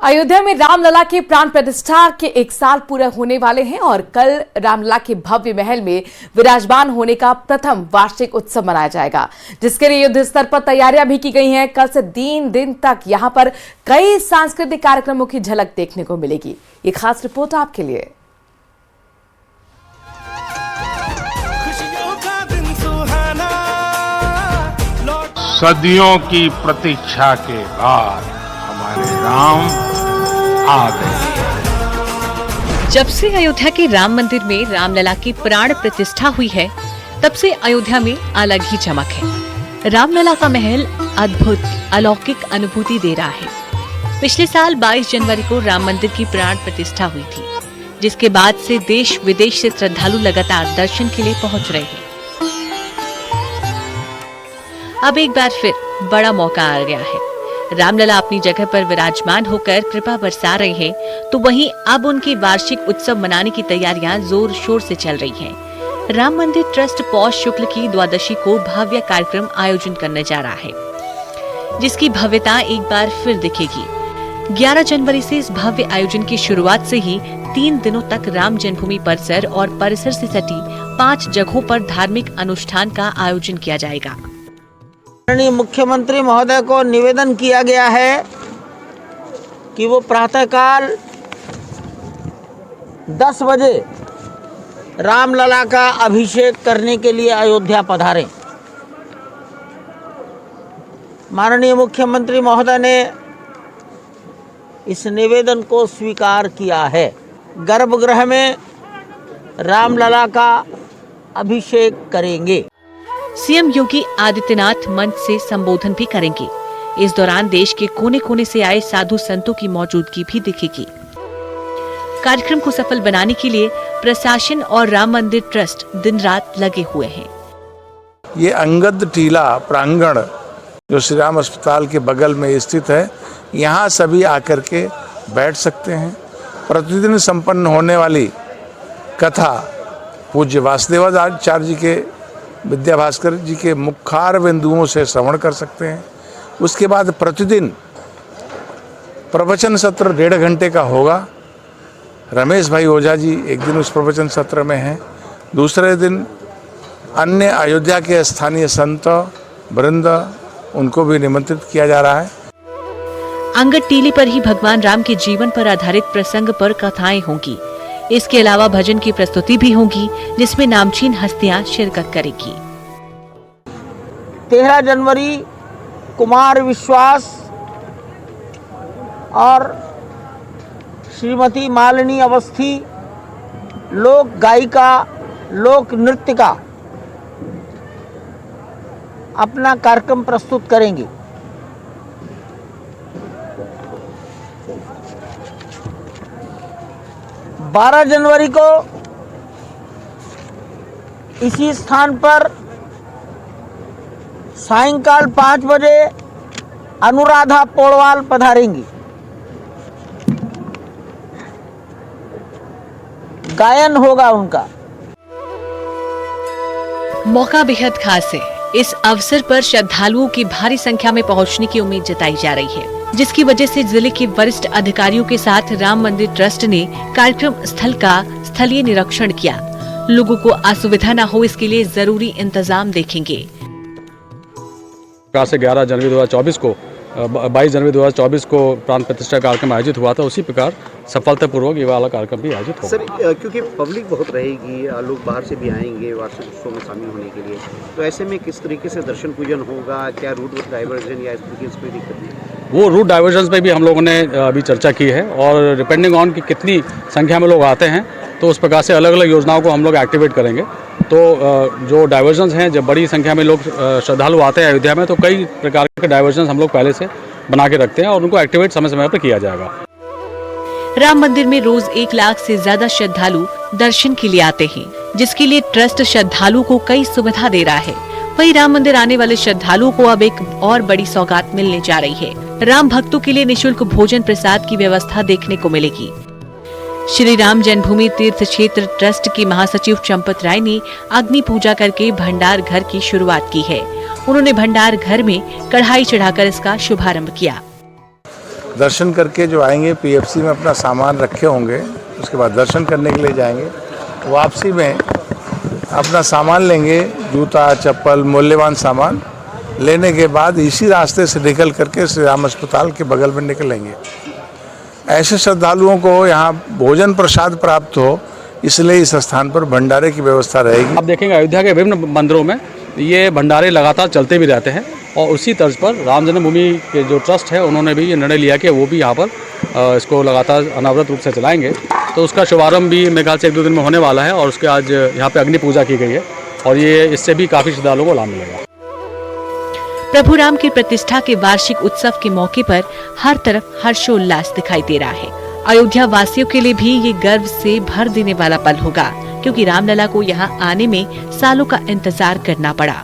अयोध्या में रामलला के प्राण प्रतिष्ठा के 1 साल पूरे होने वाले हैं और कल रामलला के भव्य महल में विराजमान होने का प्रथम वार्षिक उत्सव मनाया जाएगा, जिसके लिए युद्ध स्तर पर तैयारियां भी की गई हैं। कल से 3 दिन तक यहां पर कई सांस्कृतिक कार्यक्रमों की झलक देखने को मिलेगी। ये खास रिपोर्ट आपके लिए। सदियों की प्रतीक्षा के बाद हमारे राम आ गए। जब से अयोध्या के राम मंदिर में रामलला की प्राण प्रतिष्ठा हुई है, तब से अयोध्या में अलग ही चमक है। रामलला का महल अद्भुत अलौकिक अनुभूति दे रहा है। पिछले साल 22 जनवरी को राम मंदिर की प्राण प्रतिष्ठा हुई थी, जिसके बाद से देश विदेश से श्रद्धालु लगातार दर्शन के लिए पहुंच रहे हैं। अब एक बार फिर बड़ा मौका आ गया है। रामलला अपनी जगह पर विराजमान होकर कृपा बरसा रहे हैं, तो वहीं अब उनकी वार्षिक उत्सव मनाने की तैयारियां जोर शोर से चल रही हैं। राम मंदिर ट्रस्ट पौष शुक्ल की द्वादशी को भव्य कार्यक्रम आयोजन करने जा रहा है, जिसकी भव्यता एक बार फिर दिखेगी। 11 जनवरी से इस भव्य आयोजन की शुरुआत से ही 3 दिनों तक राम जन्मभूमि परिसर और परिसर से सटी 5 जगहों पर धार्मिक अनुष्ठान का आयोजन किया जाएगा। माननीय मुख्यमंत्री महोदय को निवेदन किया गया है कि वो प्रातःकाल 10 बजे रामलला का अभिषेक करने के लिए अयोध्या पधारें। माननीय मुख्यमंत्री महोदय ने इस निवेदन को स्वीकार किया है। गर्भगृह में रामलला का अभिषेक करेंगे। सीएम योगी आदित्यनाथ मंच से संबोधन भी करेंगे। इस दौरान देश के कोने कोने से आए साधु संतों की मौजूदगी भी दिखेगी। कार्यक्रम को सफल बनाने के लिए प्रशासन और राम मंदिर ट्रस्ट दिन रात लगे हुए हैं। ये अंगद टीला प्रांगण जो श्री राम अस्पताल के बगल में स्थित है, यहाँ सभी आकर के बैठ सकते हैं। प्रतिदिन संपन्न होने वाली कथा पूज्य वासुदेवाचार्य जी के, विद्या भास्कर जी के मुखार बिंदुओं से श्रवण कर सकते हैं। उसके बाद प्रतिदिन प्रवचन सत्र 1.5 घंटे का होगा। रमेश भाई ओझा जी एक दिन उस प्रवचन सत्र में हैं, दूसरे दिन अन्य अयोध्या के स्थानीय संत वृंद, उनको भी निमंत्रित किया जा रहा है। अंगद टीले पर ही भगवान राम के जीवन पर आधारित प्रसंग पर कथाएं होंगी। इसके अलावा भजन की प्रस्तुति भी होगी, जिसमें नामचीन हस्तियां शिरकत करेगी। 13 जनवरी कुमार विश्वास और श्रीमती मालिनी अवस्थी लोक गायिका, लोक नृत्य का अपना कार्यक्रम प्रस्तुत करेंगे। – 12 जनवरी को इसी स्थान पर सायंकाल 5 बजे अनुराधा पौड़वाल पधारेंगी। गायन होगा उनका। मौका बेहद खास है। इस अवसर पर श्रद्धालुओं की भारी संख्या में पहुंचने की उम्मीद जताई जा रही है, जिसकी वजह से जिले के वरिष्ठ अधिकारियों के साथ राम मंदिर ट्रस्ट ने कार्यक्रम स्थल का स्थलीय निरीक्षण किया। लोगों को असुविधा न हो, इसके लिए जरूरी इंतजाम देखेंगे। 11 जनवरी 2024 को 22 जनवरी 2024 को प्राण प्रतिष्ठा कार्यक्रम आयोजित हुआ था, उसी प्रकार सफलतापूर्वक ये वाला कार्यक्रम भी आयोजित होगा। सर, क्योंकि पब्लिक बहुत रहेगी, लोग बाहर से भी आएंगे वार्षिक उत्सव में शामिल होने के लिए, तो ऐसे में किस तरीके से दर्शन पूजन होगा? क्या रूट डाइवर्जन या इस तरीके से कोई दिक्कत नहीं? वो रूट डाइवर्जन पे भी हम लोगों ने अभी चर्चा की है, और डिपेंडिंग ऑन कि कितनी संख्या में लोग आते हैं, तो उस प्रकार से अलग अलग योजनाओं को हम लोग एक्टिवेट करेंगे। तो जो डाइवर्जन्स हैं, जब बड़ी संख्या में लोग श्रद्धालु आते हैं अयोध्या में, तो कई प्रकार के डाइवर्जन्स हम लोग पहले से बना के रखते हैं और उनको एक्टिवेट समय समय पर किया जाएगा। राम मंदिर में रोज 1 लाख से ज्यादा श्रद्धालु दर्शन के लिए आते हैं, जिसके लिए ट्रस्ट श्रद्धालुओं को कई सुविधा दे रहा है। वहीं राम मंदिर आने वाले श्रद्धालुओं को अब एक और बड़ी सौगात मिलने जा रही है। राम भक्तों के लिए निःशुल्क भोजन प्रसाद की व्यवस्था देखने को मिलेगी। श्री राम जन्मभूमि तीर्थ क्षेत्र ट्रस्ट की महासचिव चंपत राय ने अग्नि पूजा करके भंडार घर की शुरुआत की है। उन्होंने भंडार घर में कढ़ाई चढ़ाकर इसका शुभारंभ किया। दर्शन करके जो आएंगे पीएफसी में अपना सामान रखे होंगे, उसके बाद दर्शन करने के लिए जाएंगे, वापसी में अपना सामान लेंगे, जूता चप्पल मूल्यवान सामान लेने के बाद इसी रास्ते से निकल करके श्री राम अस्पताल के बगल में निकलेंगे। ऐसे श्रद्धालुओं को यहाँ भोजन प्रसाद प्राप्त हो, इसलिए इस स्थान पर भंडारे की व्यवस्था रहेगी। आप देखेंगे अयोध्या के विभिन्न मंदिरों में ये भंडारे लगातार चलते भी रहते हैं और उसी तर्ज पर राम जन्मभूमि के जो ट्रस्ट है उन्होंने भी ये निर्णय लिया कि वो भी यहाँ पर इसको लगातार अनावरत रूप से चलाएंगे। तो उसका शुभारंभ भी मेरे ख्याल से 1-2 दिन में होने वाला है और उसके आज यहाँ पे अग्नि पूजा की गई है और ये इससे भी काफ़ी श्रद्धालुओं को लाभ मिलेगा। प्रभु राम की प्रतिष्ठा के वार्षिक उत्सव के मौके पर हर तरफ हर्षोल्लास दिखाई दे रहा है। अयोध्या वासियों के लिए भी ये गर्व से भर देने वाला पल होगा, क्योंकि रामलला को यहाँ आने में सालों का इंतजार करना पड़ा।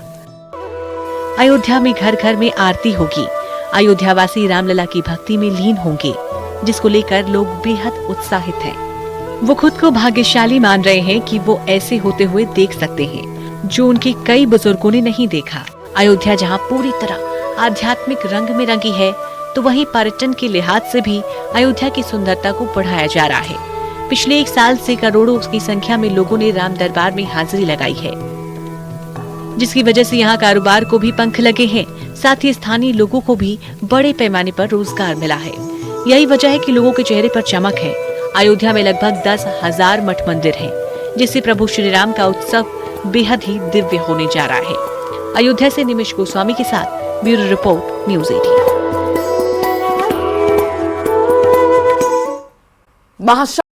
अयोध्या में घर घर में आरती होगी। अयोध्यावासी रामलला की भक्ति में लीन होंगे, जिसको लेकर लोग बेहद उत्साहित हैं। वो खुद को भाग्यशाली मान रहे हैं कि वो ऐसे होते हुए देख सकते हैं जो उनके कई बुजुर्गों ने नहीं देखा। अयोध्या जहाँ पूरी तरह आध्यात्मिक रंग में रंगी है, तो वहीं पर्यटन के लिहाज से भी अयोध्या की सुंदरता को बढ़ाया जा रहा है। पिछले 1 साल से करोड़ों की संख्या में लोगों ने राम दरबार में हाजिरी लगाई है, जिसकी वजह से यहाँ कारोबार को भी पंख लगे हैं। साथ ही स्थानीय लोगों को भी बड़े पैमाने पर रोजगार मिला है। यही वजह है कि लोगों के चेहरे पर चमक है। अयोध्या में लगभग 10,000 मठ मंदिर हैं, जिससे प्रभु श्री राम का उत्सव बेहद ही दिव्य होने जा रहा है। अयोध्या से निमिष गोस्वामी के साथ ब्यूरो रिपोर्ट, न्यूज़ 18।